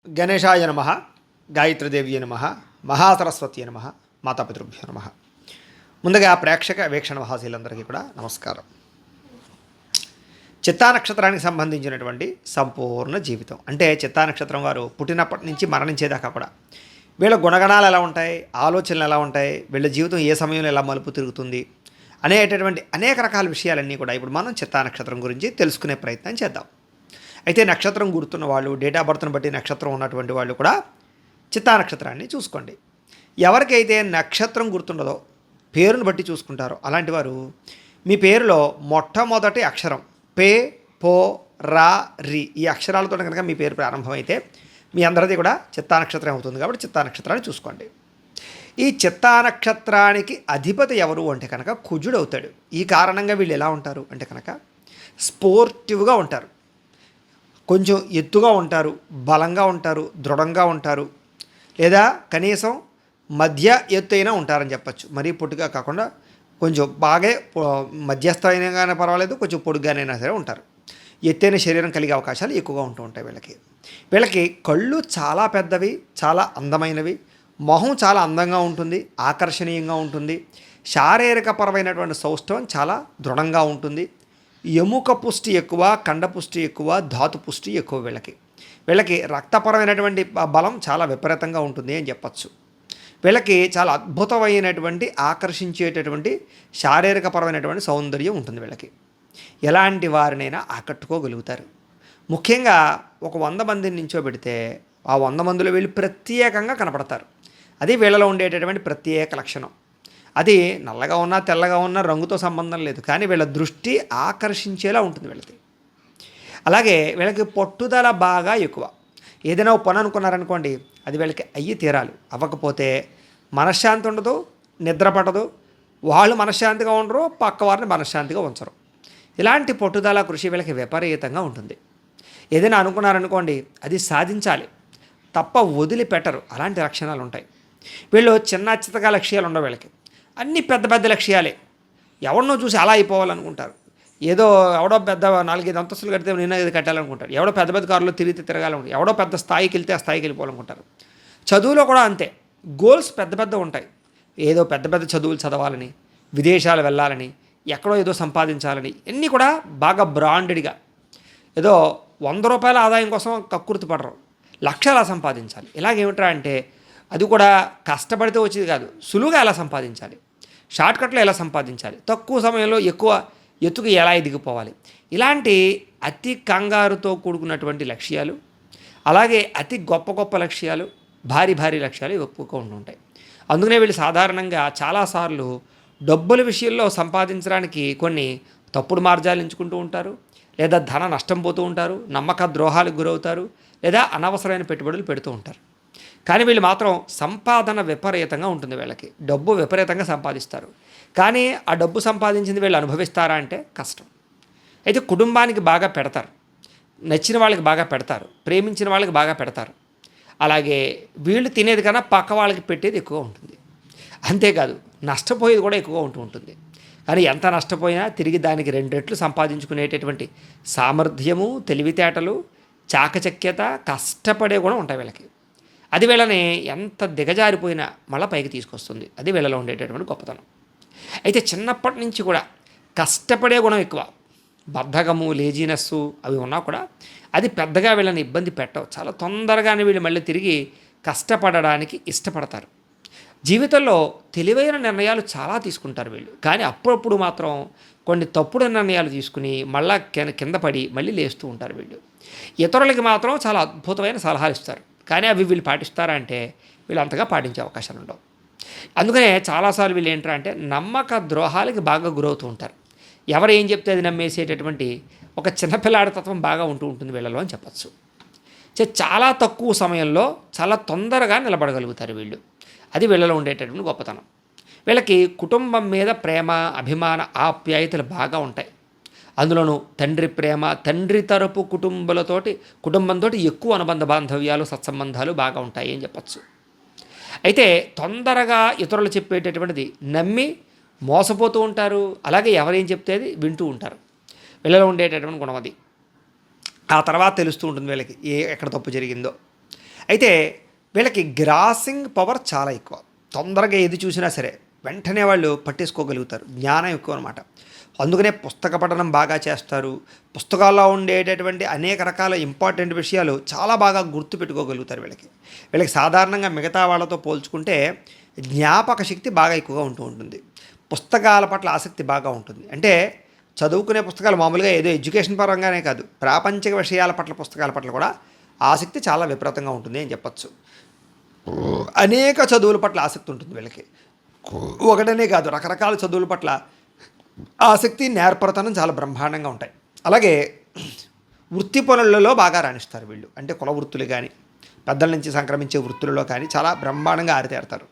గణేశాయ నమ, గాయత్రీదేవ్యే నమ, మహాసరస్వతి నమ, మాతాపితృభ్యో నమ. ముందుగా ప్రేక్షక వీక్షణ మహాశీలందరికీ కూడా నమస్కారం. చిత్తా నక్షత్రానికి సంబంధించినటువంటి సంపూర్ణ జీవితం అంటే చిత్తా నక్షత్రం వారు పుట్టినప్పటి నుంచి మరణించేదాకా కూడా వీళ్ళ గుణగణాలు ఎలా ఉంటాయి, ఆలోచనలు ఎలా ఉంటాయి, వీళ్ళ జీవితం ఏ సమయంలో ఎలా మలుపు తిరుగుతుంది అనేటటువంటి అనేక రకాల విషయాలన్నీ కూడా ఇప్పుడు మనం చిత్తా నక్షత్రం గురించి తెలుసుకునే ప్రయత్నం చేద్దాం. అయితే నక్షత్రం గుర్తున్న వాళ్ళు, డేట్ ఆఫ్ బర్త్ను బట్టి నక్షత్రం ఉన్నటువంటి వాళ్ళు కూడా చిత్తా నక్షత్రాన్ని చూసుకోండి. ఎవరికైతే నక్షత్రం గుర్తుండదో పేరును బట్టి చూసుకుంటారో అలాంటి వారు మీ పేరులో మొట్టమొదటి అక్షరం పే, పో, రా, రి ఈ అక్షరాలతో కనుక మీ పేరు ప్రారంభమైతే మీ అందరిది కూడా చిత్తా నక్షత్రం అవుతుంది. కాబట్టి చిత్తా నక్షత్రాన్ని చూసుకోండి. ఈ చిత్తా నక్షత్రానికి అధిపతి ఎవరు అంటే కనుక కుజుడు అవుతాడు. ఈ కారణంగా వీళ్ళు ఎలా ఉంటారు అంటే కనుక స్పోర్టివ్గా ఉంటారు, కొంచెం ఎత్తుగా ఉంటారు, బలంగా ఉంటారు, దృఢంగా ఉంటారు, లేదా కనీసం మధ్య ఎత్తు అయినా ఉంటారని చెప్పచ్చు. మరీ పొట్టుగా కాకుండా కొంచెం బాగా మధ్యస్థైనా కానీ పర్వాలేదు, కొంచెం పొడుగ్గానైనా సరే ఉంటారు. ఎత్తైన శరీరం కలిగే అవకాశాలు ఎక్కువగా ఉంటూ ఉంటాయి. వీళ్ళకి కళ్ళు చాలా పెద్దవి, చాలా అందమైనవి, మొహం చాలా అందంగా ఉంటుంది, ఆకర్షణీయంగా ఉంటుంది, శారీరకపరమైనటువంటి సౌష్ఠవం చాలా దృఢంగా ఉంటుంది, ఎముక పుష్టి ఎక్కువ, కండ పుష్టి ఎక్కువ, ధాతు పుష్టి ఎక్కువ. వీళ్ళకి రక్తపరమైనటువంటి బలం చాలా విపరీతంగా ఉంటుంది అని చెప్పచ్చు. వీళ్ళకి చాలా అద్భుతమైనటువంటి ఆకర్షించేటటువంటి శారీరకపరమైనటువంటి సౌందర్యం ఉంటుంది. వీళ్ళకి ఎలాంటి వారినైనా ఆకట్టుకోగలుగుతారు. ముఖ్యంగా ఒక 100 మందిని నించోబెడితే ఆ 100 మందిలో వీళ్ళు ప్రత్యేకంగా కనపడతారు. అది వీళ్ళలో ఉండేటటువంటి ప్రత్యేక లక్షణం. అది నల్లగా ఉన్నా తెల్లగా ఉన్నా రంగుతో సంబంధం లేదు, కానీ వీళ్ళ దృష్టి ఆకర్షించేలా ఉంటుంది వీళ్ళది. అలాగే వీళ్ళకి పట్టుదల బాగా ఎక్కువ. ఏదైనా పని అనుకున్నారనుకోండి, అది వీళ్ళకి అయ్యి తీరాలి. అవ్వకపోతే మనశ్శాంతి ఉండదు, నిద్ర పట్టదు, వాళ్ళు మనశ్శాంతిగా ఉండరు, పక్క వారిని మనశ్శాంతిగా ఉంచరు. ఇలాంటి పట్టుదల కృషి వీళ్ళకి విపరీతంగా ఉంటుంది. ఏదైనా అనుకున్నారనుకోండి, అది సాధించాలి, తప్ప వదిలిపెట్టరు. అలాంటి లక్షణాలు ఉంటాయి. వీళ్ళు చిన్న చిత్తగా లక్ష్యాలు ఉండవు. వీళ్ళకి అన్నీ పెద్ద పెద్ద లక్ష్యాలే. ఎవరినో చూసి అలా అయిపోవాలనుకుంటారు. ఏదో ఎవడో పెద్ద 4-5 అంతస్తులు కడితే నేను ఇది కట్టాలనుకుంటారు. ఎవడో పెద్ద పెద్ద కారులో తిరగాలనుకుంటారు. ఎవడో పెద్ద స్థాయికి వెళ్తే ఆ స్థాయికి వెళ్ళిపోవాలనుకుంటారు. చదువులో కూడా అంతే. గోల్స్ పెద్ద పెద్ద ఉంటాయి. ఏదో పెద్ద పెద్ద చదువులు చదవాలని, విదేశాలు వెళ్ళాలని, ఎక్కడో ఏదో సంపాదించాలని, అన్నీ కూడా బాగా బ్రాండెడ్గా. ఏదో 100 రూపాయల ఆదాయం కోసం కక్కుర్తి పడరు, లక్షలా సంపాదించాలి. ఇలాగేమిట్రా అంటే అది కూడా కష్టపడితే వచ్చేది కాదు, సులువుగా ఎలా సంపాదించాలి, షార్ట్కట్లో ఎలా సంపాదించాలి, తక్కువ సమయంలో ఎక్కువ ఎత్తుకు ఎలా ఎదిగిపోవాలి, ఇలాంటి అతి కంగారుతో కూడుకున్నటువంటి లక్ష్యాలు, అలాగే అతి గొప్ప గొప్ప లక్ష్యాలు, భారీ భారీ లక్ష్యాలు ఎక్కువగా ఉంటుంటాయి. అందుకనే వీళ్ళు సాధారణంగా చాలాసార్లు డబ్బుల విషయంలో సంపాదించడానికి కొన్ని తప్పుడు మార్గాలు ఎంచుకుంటూ ఉంటారు, లేదా ధన నష్టం పోతూ ఉంటారు, నమ్మక ద్రోహాలకు గురవుతారు, లేదా అనవసరమైన పెట్టుబడులు పెడుతూ ఉంటారు. కానీ వీళ్ళు మాత్రం సంపాదన విపరీతంగా ఉంటుంది. వీళ్ళకి డబ్బు విపరీతంగా సంపాదిస్తారు. కానీ ఆ డబ్బు సంపాదించింది వీళ్ళు అనుభవిస్తారా అంటే కష్టం. అయితే కుటుంబానికి బాగా పెడతారు, నచ్చిన వాళ్ళకి బాగా పెడతారు, ప్రేమించిన వాళ్ళకి బాగా పెడతారు. అలాగే వీళ్ళు తినేది కన్నా పక్క వాళ్ళకి పెట్టేది ఎక్కువ ఉంటుంది. అంతేకాదు నష్టపోయేది కూడా ఎక్కువగా ఉంటుంది. కానీ ఎంత నష్టపోయినా తిరిగి దానికి 2 రెట్లు సంపాదించుకునేటటువంటి సామర్థ్యము, తెలివితేటలు, చాకచక్యత, కష్టపడే కూడా ఉంటాయి వీళ్ళకి. అది వీళ్ళని ఎంత దిగజారిపోయినా మళ్ళీ పైకి తీసుకొస్తుంది. అది వీళ్ళలో ఉండేటటువంటి గొప్పతనం. అయితే చిన్నప్పటి నుంచి కూడా కష్టపడే గుణం ఎక్కువ. బద్ధకము, లేజీనెస్సు అవి ఉన్నా కూడా అది పెద్దగా వీళ్ళని ఇబ్బంది పెట్టవు. చాలా తొందరగానే వీళ్ళు మళ్ళీ తిరిగి కష్టపడడానికి ఇష్టపడతారు. జీవితంలో తెలివైన నిర్ణయాలు చాలా తీసుకుంటారు వీళ్ళు. కానీ అప్పుడప్పుడు మాత్రం కొన్ని తప్పుడు నిర్ణయాలు తీసుకుని మళ్ళా కింద పడి మళ్ళీ లేస్తూ ఉంటారు వీళ్ళు. ఇతరులకి మాత్రం చాలా అద్భుతమైన సలహాలు ఇస్తారు. కానీ అవి వీళ్ళు పాటిస్తారా అంటే వీళ్ళు అంతగా పాటించే అవకాశాలు ఉండవు. అందుకనే చాలాసార్లు వీళ్ళు ఏంటంటే నమ్మక ద్రోహాలకి బాగా గురవుతూ ఉంటారు. ఎవరు ఏం చెప్తే అది నమ్మేసేటటువంటి ఒక చిన్నపిల్లాడి తత్వం బాగా ఉంటుంది వీళ్ళలో అని చెప్పచ్చు. చాలా తక్కువ సమయంలో చాలా తొందరగా నిలబడగలుగుతారు వీళ్ళు. అది వీళ్ళలో ఉండేటటువంటి గొప్పతనం. వీళ్ళకి కుటుంబం మీద ప్రేమ, అభిమాన, ఆప్యాయతలు బాగా ఉంటాయి. అందులోనూ తండ్రి ప్రేమ, తండ్రి తరపు కుటుంబంతో ఎక్కువ అనుబంధ బాంధవ్యాలు, సత్సంబంధాలు బాగా ఉంటాయి అని చెప్పచ్చు. అయితే తొందరగా ఇతరులు చెప్పేటటువంటిది నమ్మి మోసపోతూ ఉంటారు. అలాగే ఎవరేం చెప్తే అది వింటూ ఉంటారు. వీళ్ళలో ఉండేటటువంటి గుణం అది. ఆ తర్వాత తెలుస్తూ ఉంటుంది వీళ్ళకి ఎక్కడ తప్పు జరిగిందో. అయితే వీళ్ళకి గ్రాసింగ్ పవర్ చాలా ఎక్కువ. తొందరగా ఏది చూసినా సరే వెంటనే వాళ్ళు పట్టేసుకోగలుగుతారు. జ్ఞానం ఎక్కువ అనమాట. అందుకనే పుస్తక పఠనం బాగా చేస్తారు. పుస్తకాల్లో ఉండేటటువంటి అనేక రకాల ఇంపార్టెంట్ విషయాలు చాలా బాగా గుర్తుపెట్టుకోగలుగుతారు వీళ్ళకి. వీళ్ళకి సాధారణంగా మిగతా వాళ్ళతో పోల్చుకుంటే జ్ఞాపక శక్తి బాగా ఎక్కువగా ఉంటూ ఉంటుంది. పుస్తకాల పట్ల ఆసక్తి బాగా ఉంటుంది. అంటే చదువుకునే పుస్తకాలు మామూలుగా ఏదో ఎడ్యుకేషన్ పరంగానే కాదు, ప్రాపంచిక విషయాల పట్ల పుస్తకాల పట్ల కూడా ఆసక్తి చాలా విపరీతంగా ఉంటుంది అని చెప్పచ్చు. అనేక చదువుల పట్ల ఆసక్తి ఉంటుంది వీళ్ళకి. ఒకటనే కాదు, రకరకాల చదువుల పట్ల ఆసక్తి, నేర్పరతనం చాలా బ్రహ్మాండంగా ఉంటాయి. అలాగే వృత్తి పనులలో బాగా రాణిస్తారు వీళ్ళు. అంటే కుల వృత్తులు కానీ, పెద్దల నుంచి సంక్రమించే వృత్తులలో కానీ చాలా బ్రహ్మాండంగా ఆరితేరుతారు.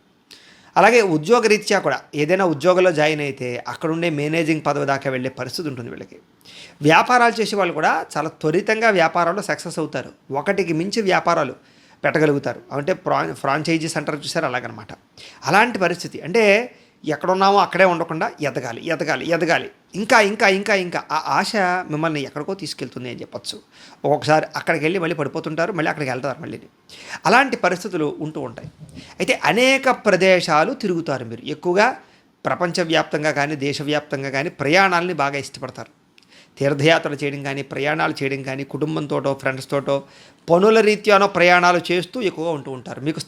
అలాగే ఉద్యోగరీత్యా కూడా ఏదైనా ఉద్యోగంలో జాయిన్ అయితే అక్కడుండే మేనేజింగ్ పదవి దాకా వెళ్ళే పరిస్థితి ఉంటుంది వీళ్ళకి. వ్యాపారాలు చేసే వాళ్ళు కూడా చాలా త్వరితంగా వ్యాపారంలో సక్సెస్ అవుతారు. ఒకటికి మించి వ్యాపారాలు పెట్టగలుగుతారు. అంటే ఫ్రాంచైజీ సెంటర్ చూసారు అలాగనమాట. అలాంటి పరిస్థితి అంటే ఎక్కడున్నామో అక్కడే ఉండకుండా ఎదగాలి ఎదగాలి ఎదగాలి, ఇంకా ఇంకా ఇంకా ఇంకా ఆ ఆశ మిమ్మల్ని ఎక్కడికో తీసుకెళ్తుంది అని చెప్పచ్చు. ఒక్కొక్కసారి అక్కడికి వెళ్ళి మళ్ళీ పడిపోతుంటారు, మళ్ళీ అక్కడికి వెళ్తారు మళ్ళీ. అలాంటి పరిస్థితులు ఉంటూ ఉంటాయి. అయితే అనేక ప్రదేశాలు తిరుగుతారు మీరు. ఎక్కువగా ప్రపంచవ్యాప్తంగా కానీ దేశవ్యాప్తంగా కానీ ప్రయాణాలని బాగా ఇష్టపడతారు. తీర్థయాత్రలు చేయడం కానీ, ప్రయాణాలు చేయడం కానీ, కుటుంబంతోటో ఫ్రెండ్స్తోటో పనుల రీత్యానో ప్రయాణాలు చేస్తూ ఎక్కువగా ఉంటూ ఉంటారు. మీకు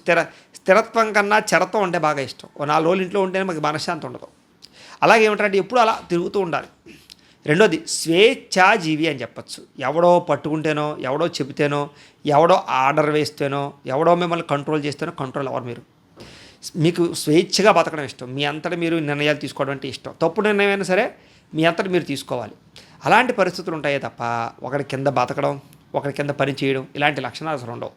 స్థిరత్వం కన్నా చరత్వం అంటే బాగా ఇష్టం. ఓ 4 రోజులు ఇంట్లో ఉంటేనే మాకు మనశ్శాంతి ఉండదు. అలాగే ఏమిటంటే ఎప్పుడు అలా తిరుగుతూ ఉండాలి. రెండోది స్వేచ్ఛాజీవి అని చెప్పచ్చు. ఎవడో పట్టుకుంటేనో, ఎవడో చెబితేనో, ఎవడో ఆర్డర్ వేస్తేనో, ఎవడో మిమ్మల్ని కంట్రోల్ చేస్తేనో కంట్రోల్ అవ్వరు మీరు. మీకు స్వేచ్ఛగా బతకడం ఇష్టం. మీ అంతటా మీరు నిర్ణయాలు తీసుకోవడం అంటే ఇష్టం. తప్పు నిర్ణయం అయినా సరే మీ అంతటా మీరు తీసుకోవాలి. అలాంటి పరిస్థితులు ఉంటాయే తప్ప ఒకరి కింద బతకడం, ఒకరి కింద పని చేయడం ఇలాంటి లక్షణాలు అసలు ఉండవు.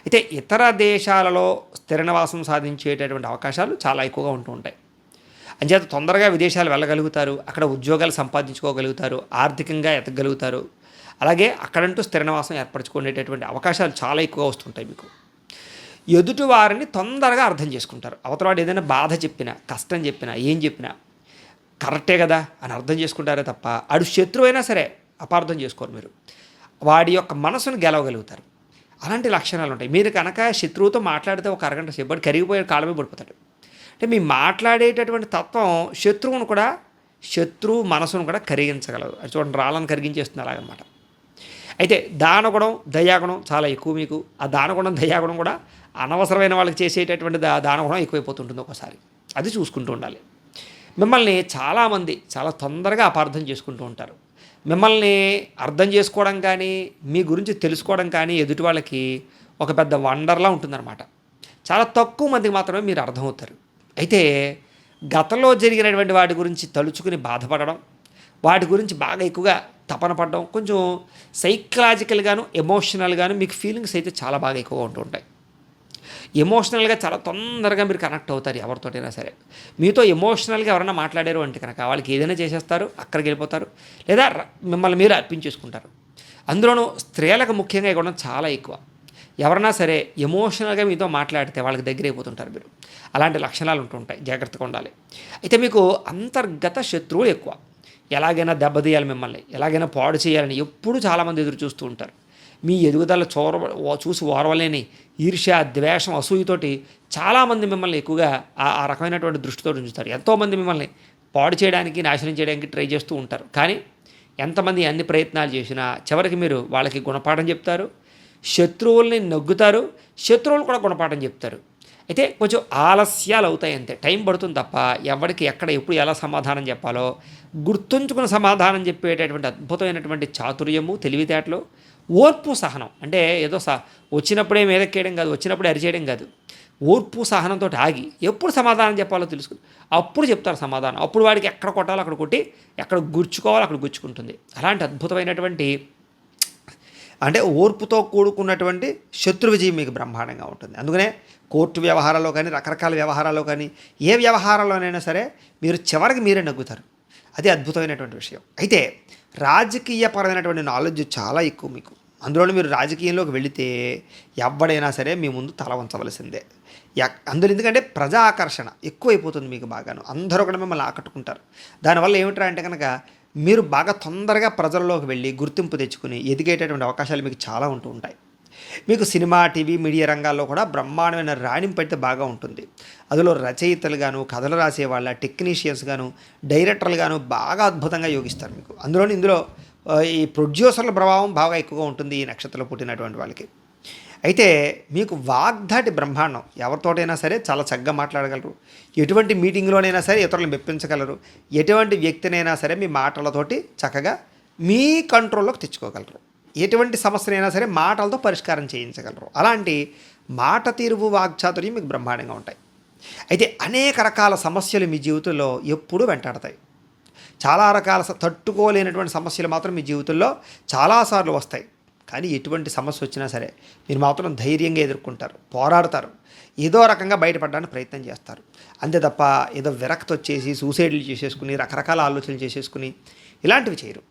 అయితే ఇతర దేశాలలో స్థిర నివాసం సాధించేటటువంటి అవకాశాలు చాలా ఎక్కువగా ఉంటూ ఉంటాయి. అంచేత తొందరగా విదేశాలు వెళ్ళగలుగుతారు, అక్కడ ఉద్యోగాలు సంపాదించుకోగలుగుతారు, ఆర్థికంగా ఎదగలుగుతారు. అలాగే అక్కడంటూ స్థిర నివాసం ఏర్పరచుకునేటటువంటి అవకాశాలు చాలా ఎక్కువగా వస్తుంటాయి మీకు. ఎదుటి వారిని తొందరగా అర్థం చేసుకుంటారు. అవతలవాడు ఏదైనా బాధ చెప్పినా, కష్టం చెప్పినా, ఏం చెప్పినా కరెక్టే కదా అని అర్థం చేసుకుంటారే తప్ప ఆడు శత్రువు అయినా సరే అపార్థం చేసుకోరు మీరు. వాడి యొక్క మనసును గెలవగలుగుతారు. అలాంటి లక్షణాలు ఉంటాయి. మీరు కనుక శత్రువుతో మాట్లాడితే ఒక అరగంట సేపు వాడు కరిగిపోయే కాలమే పడిపోతాడు. అంటే మీ మాట్లాడేటటువంటి తత్వం శత్రువు మనసును కూడా కరిగించగలదు. అది చూడండి, రాళ్ళను కరిగించేస్తుంది అలాగనమాట. అయితే దానగుణం, దయాగుణం చాలా ఎక్కువ మీకు. ఆ దానగుణం, దయాగుణం కూడా అనవసరమైన వాళ్ళకి చేసేటటువంటి దానగుణం ఎక్కువైపోతుంటుంది ఒకసారి. అది చూసుకుంటూ ఉండాలి. మిమ్మల్ని చాలామంది చాలా తొందరగా అపార్థం చేసుకుంటూ ఉంటారు. మిమ్మల్ని అర్థం చేసుకోవడం కానీ, మీ గురించి తెలుసుకోవడం కానీ ఎదుటి వాళ్ళకి ఒక పెద్ద వండర్లా ఉంటుందన్నమాట. చాలా తక్కువ మందికి మాత్రమే మీరు అర్థమవుతారు. అయితే గతంలో జరిగినటువంటి వాటి గురించి తలుచుకుని బాధపడడం, వాటి గురించి బాగా ఎక్కువగా తపన పడడం, కొంచెం సైకలాజికల్గాను ఎమోషనల్గాను మీకు ఫీలింగ్స్ అయితే చాలా బాగా ఎక్కువగా ఉంటూ ఉంటాయి. ఎమోషనల్గా చాలా తొందరగా మీరు కనెక్ట్ అవుతారు ఎవరితోటైనా సరే. మీతో ఎమోషనల్గా ఎవరైనా మాట్లాడారు అంటే కనుక వాళ్ళకి ఏదైనా చేసేస్తారు, అక్కడికి వెళ్ళిపోతారు, లేదా మిమ్మల్ని మీరు అర్పించేసుకుంటారు. అందులోనూ స్త్రీలకు ముఖ్యంగా ఇవ్వడం చాలా ఎక్కువ. ఎవరైనా సరే ఎమోషనల్గా మీతో మాట్లాడితే వాళ్ళకి దగ్గర అయిపోతుంటారు మీరు. అలాంటి లక్షణాలు ఉంటుంటాయి, జాగ్రత్తగా ఉండాలి. అయితే మీకు అంతర్గత శత్రువులు ఎక్కువ. ఎలాగైనా దెబ్బతీయాలి, మిమ్మల్ని ఎలాగైనా పాడు చేయాలని ఎప్పుడూ చాలామంది ఎదురు చూస్తూ ఉంటారు. మీ ఎదుగుదల చూసి ఓర్వలేని ఈర్ష్య, ద్వేషం, అసూయతోటి చాలామంది మిమ్మల్ని ఎక్కువగా ఆ రకమైనటువంటి దృష్టితో ఉంచుతారు. ఎంతోమంది మిమ్మల్ని పాడు చేయడానికి, నాశనం చేయడానికి ట్రై చేస్తూ ఉంటారు. కానీ ఎంతమంది అన్ని ప్రయత్నాలు చేసినా చివరికి మీరు వాళ్ళకి గుణపాఠం చెప్తారు, శత్రువుల్ని నొగ్గుతారు, శత్రువులు కూడా గుణపాఠం చెప్తారు. అయితే కొంచెం ఆలస్యాలు అవుతాయి అంతే, టైం పడుతుంది తప్ప ఎవరికి ఎక్కడ ఎప్పుడు ఎలా సమాధానం చెప్పాలో గుర్తుంచుకుని సమాధానం చెప్పేటటువంటి అద్భుతమైనటువంటి చాతుర్యము, తెలివితేటలు, ఓర్పు, సహనం. అంటే ఏదో వచ్చినప్పుడే మీదకేయడం కాదు, వచ్చినప్పుడే అరిచేయడం కాదు. ఓర్పు సహనంతో ఆగి ఎప్పుడు సమాధానం చెప్పాలో తెలుసుకుని అప్పుడు చెప్తారు సమాధానం. అప్పుడు వాడికి ఎక్కడ కొట్టాలో అక్కడ కొట్టి, ఎక్కడ గుర్చుకోవాలో అక్కడ గుర్చుకుంటుంది. అలాంటి అద్భుతమైనటువంటి అంటే ఓర్పుతో కూడుకున్నటువంటి శత్రు విజయం మీకు బ్రహ్మాండంగా ఉంటుంది. అందుకనే కోర్టు వ్యవహారాల్లో కానీ, రకరకాల వ్యవహారాల్లో కానీ, ఏ వ్యవహారంలోనైనా సరే మీరు చివరికి మీరే నగ్గుతారు. అది అద్భుతమైనటువంటి విషయం. అయితే రాజకీయపరమైనటువంటి నాలెడ్జ్ చాలా ఎక్కువ మీకు. అందులోనే మీరు రాజకీయంలోకి వెళితే ఎవడైనా సరే మీ ముందు తల వంచవలసిందే. అందులో ఎందుకంటే ప్రజా ఆకర్షణ ఎక్కువైపోతుంది మీకు బాగాను. అందరూ కూడా మిమ్మల్ని ఆకట్టుకుంటారు. దానివల్ల ఏమిట్రా అంటే కనుక మీరు బాగా తొందరగా ప్రజల్లోకి వెళ్ళి గుర్తింపు తెచ్చుకుని ఎదిగేటటువంటి అవకాశాలు మీకు చాలా ఉంటూ ఉంటాయి. మీకు సినిమా, టీవీ, మీడియా రంగాల్లో కూడా బ్రహ్మాండమైన రాణింపు అయితే బాగా ఉంటుంది. అందులో రచయితలు గాను, కథలు రాసేవాళ్ళ, టెక్నీషియన్స్ గాను, డైరెక్టర్లు గాను బాగా అద్భుతంగా యోగిస్తారు మీకు. ఇందులో ఈ ప్రొడ్యూసర్ల ప్రభావం బాగా ఎక్కువగా ఉంటుంది ఈ నక్షత్రంలో పుట్టినటువంటి వాళ్ళకి. అయితే మీకు వాగ్ధాటి బ్రహ్మాండం. ఎవరితోటైనా సరే చాలా చక్కగా మాట్లాడగలరు. ఎటువంటి మీటింగ్లోనైనా సరే ఇతరులను మెప్పించగలరు. ఎటువంటి వ్యక్తినైనా సరే మీ మాటలతోటి చక్కగా మీ కంట్రోల్లోకి తెచ్చుకోగలరు. ఎటువంటి సమస్యనైనా సరే మాటలతో పరిష్కారం చేయించగలరు. అలాంటి మాట తీరువు వాగ్చాతుర్యం మీకు బ్రహ్మాండంగా ఉంటాయి. అయితే అనేక రకాల సమస్యలు మీ జీవితంలో ఎప్పుడూ వెంటాడతాయి. చాలా రకాల తట్టుకోలేనటువంటి సమస్యలు మాత్రం మీ జీవితంలో చాలాసార్లు వస్తాయి. కానీ ఎటువంటి సమస్య వచ్చినా సరే మీరు మాత్రం ధైర్యంగా ఎదుర్కొంటారు, పోరాడతారు, ఏదో రకంగా బయటపడడానికి ప్రయత్నం చేస్తారు. అంతే తప్ప ఏదో విరక్తి వచ్చేసి సూసైడ్లు చేసేసుకుని రకరకాల ఆలోచనలు చేసేసుకుని ఇలాంటివి చేయరు.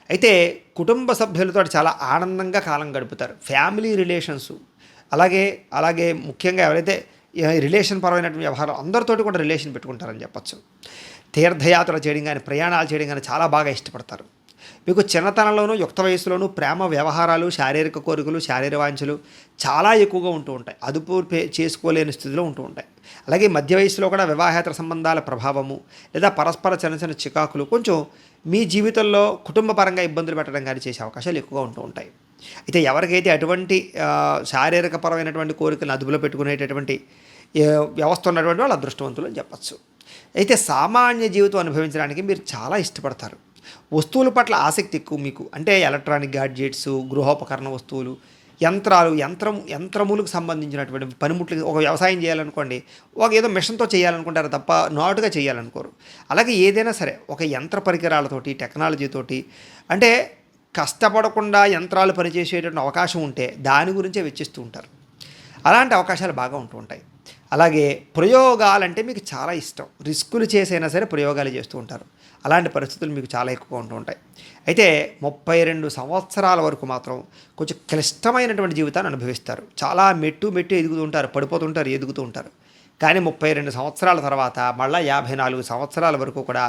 అయితే కుటుంబ సభ్యులతో చాలా ఆనందంగా కాలం గడుపుతారు. ఫ్యామిలీ రిలేషన్స్ అలాగే ముఖ్యంగా ఎవరైతే రిలేషన్ పరమైనటువంటి వ్యవహారం అందరితోటి కూడా రిలేషన్ పెట్టుకుంటారని చెప్పచ్చు. తీర్థయాత్రలు చేయడం కానీ, ప్రయాణాలు చేయడం కానీ చాలా బాగా ఇష్టపడతారు. మీకు చిన్నతనంలోనూ, యుక్త వయసులోనూ ప్రేమ వ్యవహారాలు, శారీరక కోరికలు, శారీర వాంఛలు చాలా ఎక్కువగా ఉంటూ ఉంటాయి. అదుపు చేసుకోలేని స్థితిలో ఉంటూ ఉంటాయి. అలాగే మధ్య వయసులో కూడా వివాహేతర సంబంధాల ప్రభావము లేదా పరస్పర చిన్న చికాకులు కొంచెం మీ జీవితంలో కుటుంబ పరంగా ఇబ్బందులు పెట్టడం కానీ చేసే అవకాశాలు ఎక్కువగా ఉంటూ ఉంటాయి. అయితే ఎవరికైతే అటువంటి శారీరక పరమైనటువంటి కోరికలను అదుపులో పెట్టుకునేటటువంటి వ్యవస్థ ఉన్నటువంటి వాళ్ళు అదృష్టవంతులు అని చెప్పచ్చు. అయితే సామాన్య జీవితం అనుభవించడానికి మీరు చాలా ఇష్టపడతారు. వస్తువుల పట్ల ఆసక్తి ఎక్కువ మీకు. అంటే ఎలక్ట్రానిక్ గ్యాడ్జెట్స్, గృహోపకరణ వస్తువులు, యంత్రములకు సంబంధించినటువంటి పనిముట్లు. ఒక వ్యవసాయం చేయాలనుకోండి, ఏదో మిషన్తో చేయాలనుకుంటారు తప్ప నాటుగా చేయాలనుకోరు. అలాగే ఏదైనా సరే ఒక యంత్ర పరికరాలతోటి, టెక్నాలజీతోటి, అంటే కష్టపడకుండా యంత్రాలు పనిచేసేటువంటి అవకాశం ఉంటే దాని గురించే వెచ్చిస్తూ ఉంటారు. అలాంటి అవకాశాలు బాగా ఉంటూ ఉంటాయి. అలాగే ప్రయోగాలంటే మీకు చాలా ఇష్టం. రిస్కులు చేసైనా సరే ప్రయోగాలు చేస్తూ ఉంటారు. అలాంటి పరిస్థితులు మీకు చాలా ఎక్కువగా ఉంటూ ఉంటాయి. అయితే 32 సంవత్సరాల వరకు మాత్రం కొంచెం క్లిష్టమైనటువంటి జీవితాన్ని అనుభవిస్తారు. చాలా మెట్టు ఎదుగుతూ ఉంటారు, పడిపోతుంటారు, ఎదుగుతూ ఉంటారు. కానీ 32 సంవత్సరాల తర్వాత మళ్ళీ 54 సంవత్సరాల వరకు కూడా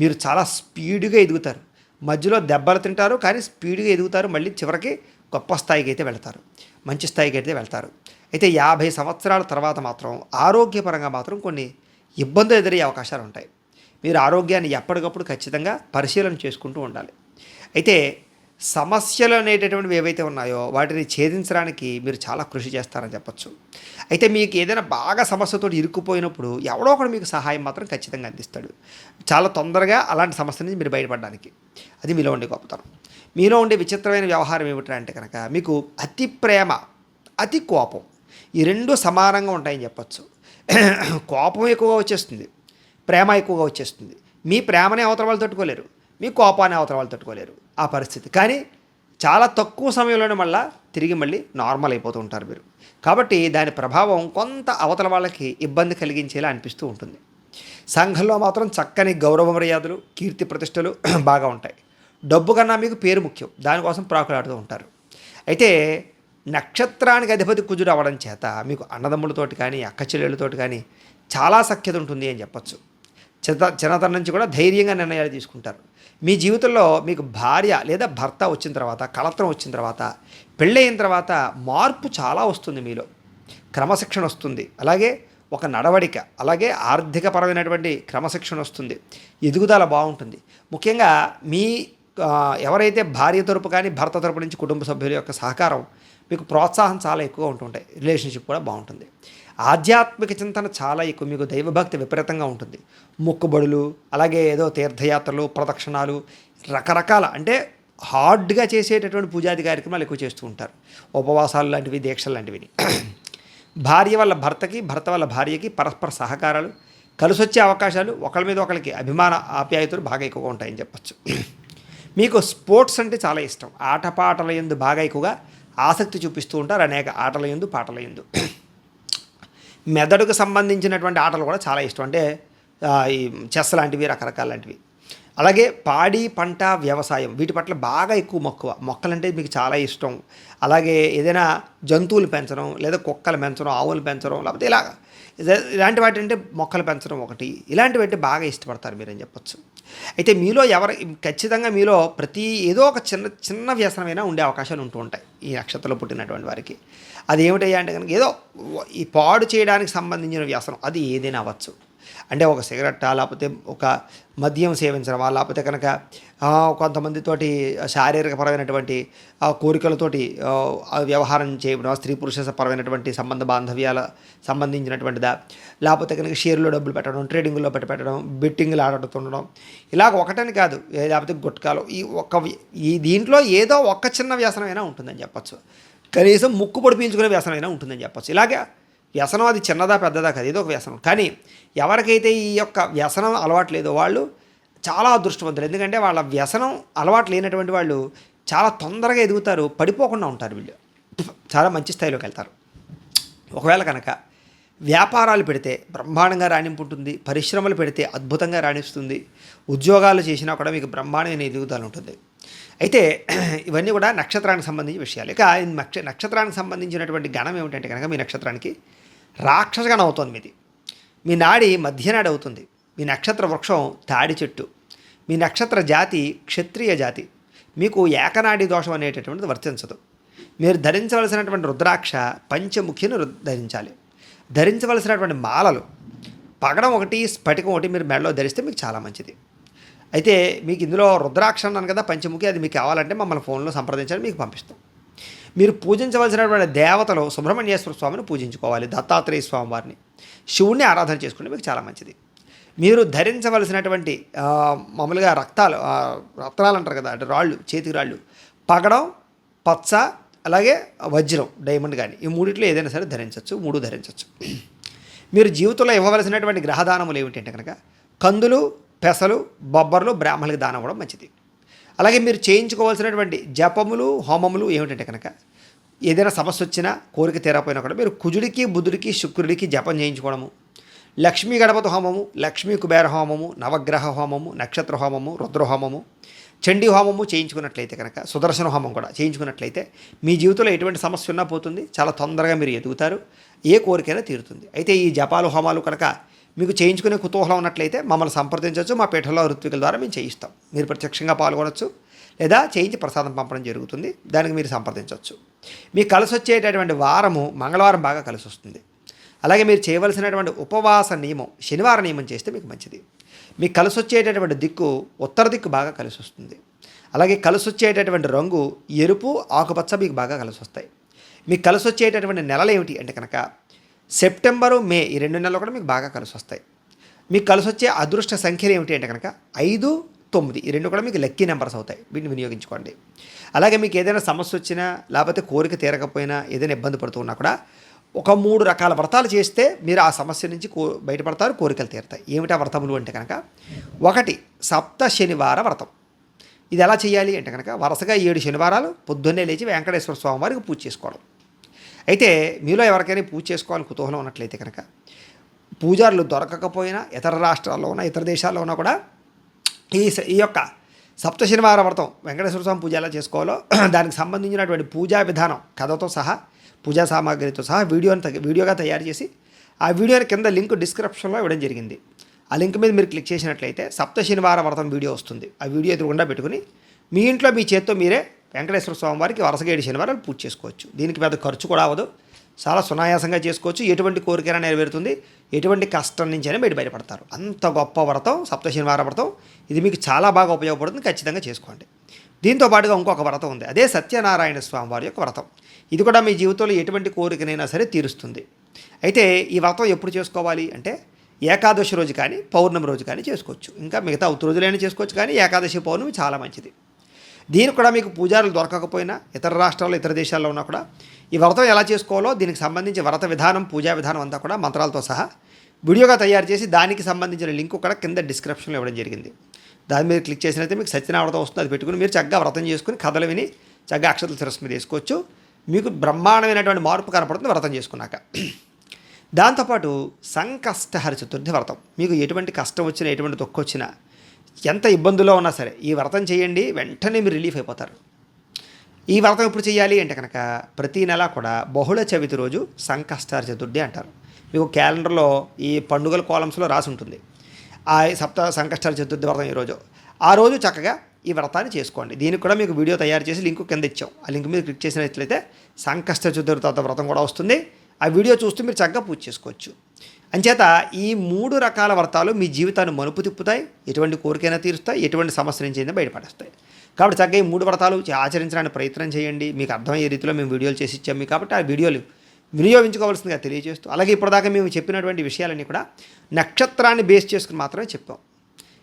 మీరు చాలా స్పీడ్గా ఎదుగుతారు. మధ్యలో దెబ్బలు తింటారు, కానీ స్పీడ్గా ఎదుగుతారు. మళ్ళీ చివరికి గొప్ప స్థాయికి అయితే వెళ్తారు, మంచి స్థాయికి అయితే వెళ్తారు. అయితే 50 సంవత్సరాల తర్వాత మాత్రం ఆరోగ్యపరంగా మాత్రం కొన్ని ఇబ్బందులు ఎదురయ్యే అవకాశాలు ఉంటాయి. మీరు ఆరోగ్యాన్ని ఎప్పటికప్పుడు ఖచ్చితంగా పరిశీలన చేసుకుంటూ ఉండాలి. అయితే సమస్యలు అనేటటువంటివి ఏవైతే ఉన్నాయో వాటిని ఛేదించడానికి మీరు చాలా కృషి చేస్తారని చెప్పచ్చు. అయితే మీకు ఏదైనా బాగా సమస్యతో ఇరుక్కుపోయినప్పుడు ఎవడో ఒకడు మీకు సహాయం మాత్రం ఖచ్చితంగా అందిస్తాడు, చాలా తొందరగా అలాంటి సమస్య నుంచి మీరు బయటపడడానికి. అది మీలో ఉండే గొప్పతనం. మీలో ఉండే విచిత్రమైన వ్యవహారం ఏమిటంటే కనుక మీకు అతి ప్రేమ, అతి కోపం, ఈ రెండు సమానంగా ఉంటాయని చెప్పచ్చు. కోపం ఎక్కువగా వచ్చేస్తుంది, ప్రేమ ఎక్కువగా వచ్చేస్తుంది. మీ ప్రేమనే అవతల వాళ్ళు తట్టుకోలేరు, మీ కోపాన్ని అవతల వాళ్ళు తట్టుకోలేరు ఆ పరిస్థితి. కానీ చాలా తక్కువ సమయంలోనే మళ్ళీ నార్మల్ అయిపోతూ ఉంటారు మీరు. కాబట్టి దాని ప్రభావం కొంత అవతల వాళ్ళకి ఇబ్బంది కలిగించేలా అనిపిస్తూ ఉంటుంది. సంఘంలో మాత్రం చక్కని గౌరవ మర్యాదలు, కీర్తి ప్రతిష్టలు బాగా ఉంటాయి. డబ్బు కన్నా మీకు పేరు ముఖ్యం, దానికోసం ప్రాకులాడుతూ ఉంటారు. అయితే నక్షత్రానికి అధిపతి కుజుడు అవ్వడం చేత మీకు అన్నదమ్ములతోటి కానీ, అక్క చెల్లెళ్ళతోటి కానీ చాలా సఖ్యత ఉంటుంది అని చెప్పచ్చు. చిన్నతనం నుంచి కూడా ధైర్యంగా నిర్ణయాలు తీసుకుంటారు. మీ జీవితంలో మీకు భార్య లేదా భర్త వచ్చిన తర్వాత, కళత్రం వచ్చిన తర్వాత, పెళ్ళయిన తర్వాత మార్పు చాలా వస్తుంది. మీలో క్రమశిక్షణ వస్తుంది, అలాగే ఒక నడవడిక, అలాగే ఆర్థికపరమైనటువంటి క్రమశిక్షణ వస్తుంది, ఎదుగుదల బాగుంటుంది. ముఖ్యంగా మీ ఎవరైతే భార్య తరపు కానీ భర్త తరపు నుంచి కుటుంబ సభ్యుల యొక్క సహకారం, మీకు ప్రోత్సాహం చాలా ఎక్కువగా ఉంటుంటాయి. రిలేషన్షిప్ కూడా బాగుంటుంది. ఆధ్యాత్మిక చింతన చాలా ఎక్కువ, మీకు దైవభక్తి విపరీతంగా ఉంటుంది. మొక్కుబడులు, అలాగే ఏదో తీర్థయాత్రలు, ప్రదక్షిణాలు, రకరకాల అంటే హార్డ్గా చేసేటటువంటి పూజాది కార్యక్రమాలు ఎక్కువ చేస్తూ ఉంటారు. ఉపవాసాలు లాంటివి, దీక్షలు లాంటివి. భార్య వల్ల భర్తకి, భర్త వల్ల భార్యకి పరస్పర సహకారాలు, కలిసొచ్చే అవకాశాలు, ఒకరి మీద ఒకరికి అభిమాన ఆప్యాయతలు బాగా ఎక్కువగా ఉంటాయని చెప్పచ్చు. మీకు స్పోర్ట్స్ అంటే చాలా ఇష్టం. ఆటపాటల యందు బాగా ఎక్కువగా ఆసక్తి చూపిస్తూ ఉంటారు. అనేక ఆటల యందు, పాటల యందు. మెదడుకు సంబంధించినటువంటి ఆటలు కూడా చాలా ఇష్టం. అంటే ఈ చెస్ లాంటివి, రకరకాల లాంటివి. అలాగే పాడి పంట వ్యవసాయం, వీటి పట్ల బాగా ఎక్కువ మక్కువ. మొక్కలంటే మీకు చాలా ఇష్టం. అలాగే ఏదైనా జంతువులు పెంచడం, లేదా కుక్కలు పెంచడం, ఆవులు పెంచడం, లేకపోతే ఇలాంటి వాటి అంటే మొక్కలు పెంచడం ఒకటి, ఇలాంటివి అంటే బాగా ఇష్టపడతారు మీరని చెప్పచ్చు. అయితే మీలో ఖచ్చితంగా మీలో ఏదో ఒక చిన్న చిన్న వ్యసనమైనా ఉండే అవకాశాలు ఉంటూ ఉంటాయి ఈ నక్షత్రంలో పుట్టినటువంటి వారికి. అది ఏమిటయ్యా అంటే కనుక ఏదో ఈ పాడు చేయడానికి సంబంధించిన వ్యసనం అది ఏదైనా అవ్వచ్చు. అంటే ఒక సిగరెట్టా, లేకపోతే ఒక మద్యం సేవించడమా, లేకపోతే కనుక కొంతమందితోటి శారీరకపరమైనటువంటి కోరికలతోటి వ్యవహారం చేయడం, స్త్రీ పురుష పరమైనటువంటి సంబంధ బాంధవ్యాల సంబంధించినటువంటిదా, లేకపోతే కనుక షేర్లో డబ్బులు పెట్టడం, ట్రేడింగ్లో పెట్టడం, బెట్టింగ్లు ఆడుతుండడం, ఇలాగ ఒకటని కాదు, లేకపోతే గుట్కాలు, ఈ దీంట్లో ఏదో ఒక చిన్న వ్యసనమైనా ఉంటుందని చెప్పచ్చు. కనీసం ముక్కు పొడి పీల్చుకునే వ్యసనమైనా ఉంటుందని చెప్పచ్చు. ఇలాగే వ్యసనం అది చిన్నదా పెద్దదా కాదు, ఏదో ఒక వ్యసనం. కానీ ఎవరికైతే ఈ యొక్క వ్యసనం అలవాటు లేదో వాళ్ళు చాలా అదృష్టవంతులు. ఎందుకంటే వాళ్ళ వ్యసనం అలవాటు లేనటువంటి వాళ్ళు చాలా తొందరగా ఎదుగుతారు, పడిపోకుండా ఉంటారు. వీళ్ళు చాలా మంచి స్థాయిలోకి వెళ్తారు. ఒకవేళ కనుక వ్యాపారాలు పెడితే బ్రహ్మాండంగా రాణింపు ఉంటుంది, పరిశ్రమలు పెడితే అద్భుతంగా రాణిస్తుంది, ఉద్యోగాలు చేసినా కూడా మీకు బ్రహ్మాండమైన ఎదుగుదల ఉంటుంది. అయితే ఇవన్నీ కూడా నక్షత్రానికి సంబంధించిన విషయాలు. ఇక నక్షత్రానికి సంబంధించినటువంటి గణం ఏమిటంటే కనుక మీ నక్షత్రానికి రాక్షస గణం అవుతుంది. మీ నాడి మధ్యనాడి అవుతుంది. మీ నక్షత్ర వృక్షం తాడి చెట్టు. మీ నక్షత్ర జాతి క్షత్రియ జాతి. మీకు ఏకనాడి దోషం అనేటటువంటిది వర్తించదు. మీరు ధరించవలసినటువంటి రుద్రాక్ష పంచముఖిని ధరించాలి. ధరించవలసినటువంటి మాలలు పగడం ఒకటి, స్ఫటికం ఒకటి మీరు మెడలో ధరిస్తే మీకు చాలా మంచిది. అయితే మీకు ఇందులో రుద్రాక్ష అన్నాను కదా పంచముఖి, అది మీకు కావాలంటే మమ్మల్ని ఫోన్లో సంప్రదించాలి, మీకు పంపిస్తాం. మీరు పూజించవలసినటువంటి దేవతలు సుబ్రహ్మణ్యేశ్వర స్వామిని పూజించుకోవాలి, దత్తాత్రేయ స్వామి వారిని, శివుణ్ణి ఆరాధన చేసుకుంటే మీకు చాలా మంచిది. మీరు ధరించవలసినటువంటి మామూలుగా రత్నాలు అంటారు కదా, అంటే రాళ్ళు, చేతికి రాళ్ళు, పగడం, పచ్చ, అలాగే వజ్రం, డైమండ్ కానీ, ఈ మూడిట్లో ఏదైనా సరే ధరించవచ్చు, మూడు ధరించవచ్చు. మీరు జీవితంలో ఇవ్వవలసినటువంటి గ్రహదానములు ఏమిటంటే కనుక కందులు, పెసలు, బొబ్బర్లు బ్రాహ్మణులకు దానం అవ్వడం మంచిది. అలాగే మీరు చేయించుకోవాల్సినటువంటి జపములు, హోమములు ఏమిటంటే కనుక ఏదైనా సమస్య వచ్చినా, కోరిక తీరపోయినా కూడా మీరు కుజుడికి, బుధుడికి, శుక్రుడికి జపం చేయించుకోవడము, లక్ష్మీ గణపతి హోమము, లక్ష్మీ కుబేర హోమము, నవగ్రహ హోమము, నక్షత్ర హోమము, రుద్ర హోమము, చండీ హోమము చేయించుకున్నట్లయితే కనుక, సుదర్శన హోమం కూడా చేయించుకున్నట్లయితే మీ జీవితంలో ఎటువంటి సమస్య ఉన్నా పోతుంది, చాలా తొందరగా మీరు ఎదుగుతారు, ఏ కోరికైనా తీరుతుంది. అయితే ఈ జపాలు, హోమాలు కనుక మీకు చేయించుకునే కుతూహలం ఉన్నట్లయితే మమ్మల్ని సంప్రదించవచ్చు. మా పీఠంలో ఋత్వికుల ద్వారా మేము చేయిస్తాం. మీరు ప్రత్యక్షంగా పాల్గొనవచ్చు, లేదా చేయించి ప్రసాదం పంపడం జరుగుతుంది. దానికి మీరు సంప్రదించవచ్చు. మీకు కలిసి వచ్చేటటువంటి వారము మంగళవారం బాగా కలిసి వస్తుంది. అలాగే మీరు చేయవలసినటువంటి ఉపవాస నియమం శనివార నియమం చేస్తే మీకు మంచిది. మీకు కలిసి వచ్చేటటువంటి దిక్కు ఉత్తర దిక్కు బాగా కలిసి వస్తుంది. అలాగే కలిసి వచ్చేటటువంటి రంగు ఎరుపు, ఆకుపచ్చ మీకు బాగా కలిసి వస్తాయి. మీకు కలిసి వచ్చేటటువంటి నెలలు ఏమిటి అంటే కనుక సెప్టెంబరు, మే, ఈ 2 నెలలు కూడా మీకు బాగా కలిసి వస్తాయి. మీకు కలిసి వచ్చే అదృష్ట సంఖ్యలు ఏమిటి అంటే కనుక 5, 9, ఈ 2 కూడా మీకు లక్కీ నెంబర్స్ అవుతాయి. వీటిని వినియోగించుకోండి. అలాగే మీకు ఏదైనా సమస్య వచ్చినా, లేకపోతే కోరిక తీరకపోయినా, ఏదైనా ఇబ్బంది పడుతున్నా కూడా ఒక 3 రకాల వ్రతాలు చేస్తే మీరు ఆ సమస్య నుంచి బయటపడతారు, కోరికలు తీరుతాయి. ఏమిటా వ్రతములు అంటే కనుక 1 సప్త శనివార వ్రతం. ఇది ఎలా చేయాలి అంటే కనుక వరుసగా 7 శనివారాలు పొద్దున్నే లేచి వెంకటేశ్వర స్వామి వారికి పూజ చేసుకోవడం. అయితే మీలో ఎవరికైనా పూజ చేసుకోవాలని కుతూహలం ఉన్నట్లయితే కనుక పూజారులు దొరకకపోయినా ఇతర రాష్ట్రాల్లో ఉన్న, ఇతర దేశాల్లో ఉన్నా కూడా ఈ యొక్క సప్త శనివార వ్రతం వెంకటేశ్వర స్వామి పూజ ఎలా చేసుకోవాలో దానికి సంబంధించినటువంటి పూజా విధానం కథతో సహా, పూజా సామాగ్రితో సహా వీడియోగా తయారు చేసి ఆ వీడియోని కింద లింక్ డిస్క్రిప్షన్లో ఇవ్వడం జరిగింది. ఆ లింక్ మీద మీరు క్లిక్ చేసినట్లయితే సప్త శనివార వ్రతం వీడియో వస్తుంది. ఆ వీడియో ఎదురుగుండా పెట్టుకుని మీ ఇంట్లో మీ చేత్తో మీరే వెంకటేశ్వర స్వామి వారికి వరుసగా 7 శనివారాలు పూజ చేసుకోవచ్చు. దీనికి పెద్ద ఖర్చు కూడా అవ్వదు, చాలా సునాయాసంగా చేసుకోవచ్చు. ఎటువంటి కోరికైనా నెరవేరుతుంది, ఎటువంటి కష్టం నుంచి అయినా మీరు బయటపడతారు. అంత గొప్ప వ్రతం సప్త శనివార వ్రతం. ఇది మీకు చాలా బాగా ఉపయోగపడుతుంది, ఖచ్చితంగా చేసుకోండి. దీంతో పాటుగా ఇంకొక వ్రతం ఉంది, అదే సత్యనారాయణ స్వామి వారి యొక్క వ్రతం. ఇది కూడా మీ జీవితంలో ఎటువంటి కోరికనైనా సరే తీరుస్తుంది. అయితే ఈ వ్రతం ఎప్పుడు చేసుకోవాలి అంటే ఏకాదశి రోజు కానీ, పౌర్ణమి రోజు కానీ చేసుకోవచ్చు. ఇంకా మిగతా ఉత్తర రోజులైనా చేసుకోవచ్చు, కానీ ఏకాదశి, పౌర్ణమి చాలా మంచిది. దీనికి కూడా మీకు పూజారులు దొరకకపోయినా, ఇతర రాష్ట్రాల్లో, ఇతర దేశాల్లో ఉన్నా కూడా ఈ వ్రతం ఎలా చేసుకోవాలో దీనికి సంబంధించి వ్రత విధానం, పూజా విధానం అంతా కూడా మంత్రాలతో సహా వీడియోగా తయారు చేసి దానికి సంబంధించిన లింక్ కూడా కింద డిస్క్రిప్షన్లో ఇవ్వడం జరిగింది. దాని మీద క్లిక్ చేసినైతే మీకు సత్యనారాయణ వ్రతం వస్తుంది. అది పెట్టుకుని మీరు చక్కగా వ్రతం చేసుకుని కథలు విని చక్కగా అక్షతలు శిరస్సు మీద వేసుకోవచ్చు. మీకు బ్రహ్మాండమైనటువంటి మార్పు కనపడుతుంది వ్రతం చేసుకున్నాక. దాంతోపాటు సంకష్టహర చతుర్థి వ్రతం. మీకు ఎటువంటి కష్టం వచ్చినా, ఎటువంటి దుఃఖం వచ్చినా, ఎంత ఇబ్బందుల్లో ఉన్నా సరే ఈ వ్రతం చేయండి, వెంటనే మీరు రిలీఫ్ అయిపోతారు. ఈ వ్రతం ఎప్పుడు చేయాలి అంటే కనుక ప్రతీ నెల కూడా బహుళ చవితి రోజు సంకష్టహర చతుర్థి అంటారు. మీకు క్యాలెండర్లో ఈ పండుగల కాలమ్స్లో రాసి ఉంటుంది. ఆ సంకష్టాల చతుర్థి వ్రతం ఈరోజు ఆ రోజు చక్కగా ఈ వ్రతాన్ని చేసుకోండి. దీనికి కూడా మీకు వీడియో తయారు చేసి లింక్ కింద ఇచ్చాం. ఆ లింక్ మీద క్లిక్ చేసినట్లయితే సంకష్ట చతుర్థి వ్రతం కూడా వస్తుంది. ఆ వీడియో చూస్తూ మీరు చక్కగా పూజ చేసుకోవచ్చు. అంచేత ఈ 3 రకాల వ్రతాలు మీ జీవితాన్ని మలుపు తిప్పుతాయి, ఎటువంటి కోరికైనా తీరుస్తాయి, ఎటువంటి సమస్య నుంచి అయినా బయటపడేస్తాయి. కాబట్టి చక్కగా ఈ 3 వ్రతాలు ఆచరించడానికి ప్రయత్నం చేయండి. మీకు అర్థమయ్యే రీతిలో మేము వీడియోలు చేసి ఇచ్చాము మీకు, కాబట్టి ఆ వీడియోలు వినియోగించుకోవాల్సిందిగా తెలియజేస్తూ, అలాగే ఇప్పటిదాకా మేము చెప్పినటువంటి విషయాలన్నీ కూడా నక్షత్రాన్ని బేస్ చేసుకుని మాత్రమే చెప్పాం.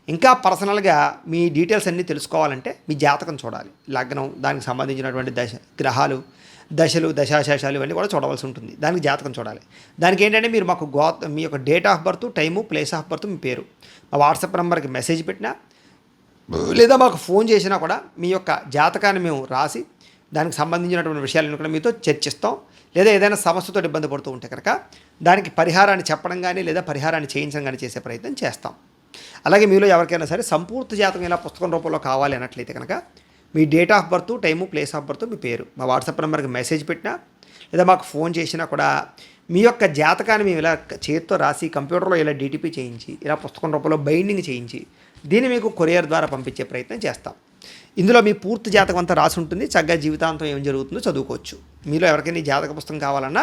ఇంకా పర్సనల్గా మీ డీటెయిల్స్ అన్నీ తెలుసుకోవాలంటే మీ జాతకం చూడాలి. లగ్నం, దానికి సంబంధించినటువంటి గ్రహాలు, దశలు, దశాశేషాలు ఇవన్నీ కూడా చూడవలసి ఉంటుంది. దానికి జాతకం చూడాలి. దానికి ఏంటంటే మీరు మాకు మీ యొక్క date of birth, time, place of birth, మీ పేరు మా వాట్సాప్ నెంబర్కి మెసేజ్ పెట్టినా లేదా మాకు ఫోన్ చేసినా కూడా మీ యొక్క జాతకాన్ని మేము రాసి దానికి సంబంధించినటువంటి విషయాలను కూడా మీతో చర్చిస్తాం. లేదా ఏదైనా సమస్యతో ఇబ్బంది పడుతూ ఉంటే కనుక దానికి పరిహారాన్ని చెప్పడం కానీ లేదా పరిహారాన్ని చేయించడం కానీ చేసే ప్రయత్నం చేస్తాం. అలాగే మీలో ఎవరికైనా సరే సంపూర్తి జాతకం ఇలా పుస్తకం రూపంలో కావాలి అన్నట్లయితే కనుక మీ date of birth, time, place of birth, మీ పేరు మా వాట్సాప్ నెంబర్కి మెసేజ్ పెట్టినా లేదా మాకు ఫోన్ చేసినా కూడా మీ యొక్క జాతకాన్ని మేము ఇలా చేతితో రాసి కంప్యూటర్లో ఇలా డీటీపీ చేయించి ఇలా పుస్తకం రూపంలో బైండింగ్ చేయించి దీన్ని మీకు కొరియర్ ద్వారా పంపించే ప్రయత్నం చేస్తాం. ఇందులో మీ పూర్తి జాతకం అంతా రాసి ఉంటుంది. చక్కగా జీవితాంతం ఏం జరుగుతుందో చదువుకోవచ్చు. మీలో ఎవరికైనా జాతక పుస్తకం కావాలన్నా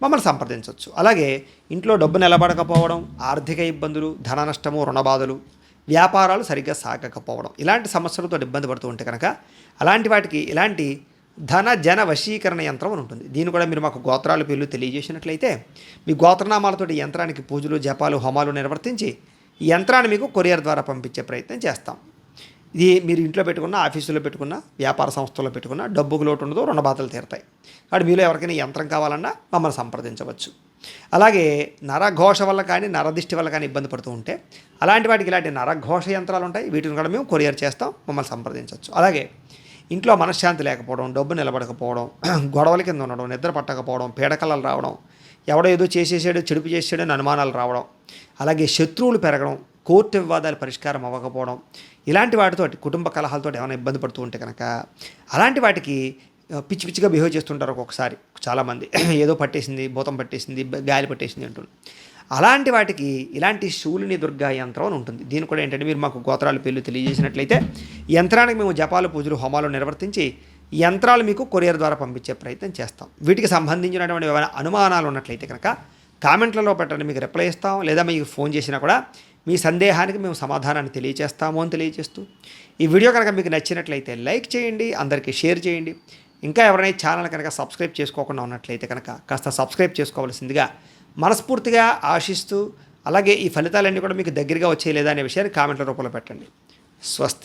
మమ్మల్ని సంప్రదించవచ్చు. అలాగే ఇంట్లో డబ్బు నిలబడకపోవడం, ఆర్థిక ఇబ్బందులు, ధన నష్టము, రుణబాధలు, వ్యాపారాలు సరిగ్గా సాగకపోవడం ఇలాంటి సమస్యలతో ఇబ్బంది పడుతూ ఉంటే కనుక అలాంటి వాటికి ఇలాంటి ధన జన వశీకరణ యంత్రం అని ఉంటుంది. దీన్ని కూడా మీరు మాకు గోత్రాలు పేర్లు తెలియజేసినట్లయితే మీ గోత్రనామాలతోటి యంత్రానికి పూజలు, జపాలు, హోమాలు నిర్వర్తించి ఈ యంత్రాన్ని మీకు కొరియర్ ద్వారా పంపించే ప్రయత్నం చేస్తాం. ఇది మీరు ఇంట్లో పెట్టుకున్న, ఆఫీసులో పెట్టుకున్న, వ్యాపార సంస్థల్లో పెట్టుకున్న డబ్బుకు లోటు ఉండదు, రుణబాధలు తీరుతాయి. కాబట్టి మీలో ఎవరికైనా యంత్రం కావాలన్నా మమ్మల్ని సంప్రదించవచ్చు. అలాగే నరఘోష వల్ల కానీ నరదిష్టి వల్ల కానీ ఇబ్బంది పడుతూ ఉంటే అలాంటి వాటికి ఇలాంటి నరఘోష యంత్రాలు ఉంటాయి. వీటిని కూడా మేము కొరియర్ చేస్తాం, మమ్మల్ని సంప్రదించవచ్చు. అలాగే ఇంట్లో మనశ్శాంతి లేకపోవడం, డబ్బు నిలబడకపోవడం, గొడవల కింద ఉండడం, నిద్ర పట్టకపోవడం, పీడకలలు రావడం, ఎవడో ఏదో చేసేసాడు, చెడుపు చేసాడని అనుమానాలు రావడం, అలాగే శత్రువులు పెరగడం, కోర్టు వివాదాలు పరిష్కారం అవ్వకపోవడం, ఇలాంటి వాటితోటి కుటుంబ కలహాలతో ఏమైనా ఇబ్బంది పడుతూ ఉంటే కనుక అలాంటి వాటికి పిచ్చి పిచ్చిగా బిహేవ్ చేస్తుంటారు ఒక్కొక్కసారి చాలామంది. ఏదో పట్టేసింది, భూతం పట్టేసింది, గాలి పట్టేసింది అంటుంది. అలాంటి వాటికి ఇలాంటి శూలిని దుర్గా యంత్రం అని ఉంటుంది. దీని కూడా ఏంటంటే మీరు మాకు గోత్రాల పేర్లు తెలియజేసినట్లయితే యంత్రానికి మేము జపాలు, పూజలు, హోమాలు నిర్వర్తించి యంత్రాలు మీకు కొరియర్ ద్వారా పంపించే ప్రయత్నం చేస్తాం. వీటికి సంబంధించినటువంటి ఏమైనా అనుమానాలు ఉన్నట్లయితే కనుక కామెంట్లలో పెట్టండి, మీకు రిప్లై ఇస్తాం. లేదా మీకు ఫోన్ చేసినా కూడా మీ సందేహానికి మేము సమాధానాన్ని తెలియజేస్తాము అని తెలియజేస్తూ, ఈ వీడియో కనుక మీకు నచ్చినట్లయితే లైక్ చేయండి, అందరికీ షేర్ చేయండి. ఇంకా ఎవరైనా ఛానల్ కనుక సబ్స్క్రైబ్ చేసుకోకుండా ఉన్నట్లయితే కనుక కాస్త సబ్స్క్రైబ్ చేసుకోవాల్సిందిగా మనస్ఫూర్తిగా ఆశిస్తూ, అలాగే ఈ ఫలితాలన్నీ కూడా మీకు దగ్గరగా వచ్చే లేదా అనే విషయాన్ని కామెంట్ల రూపంలో పెట్టండి. స్వస్తి.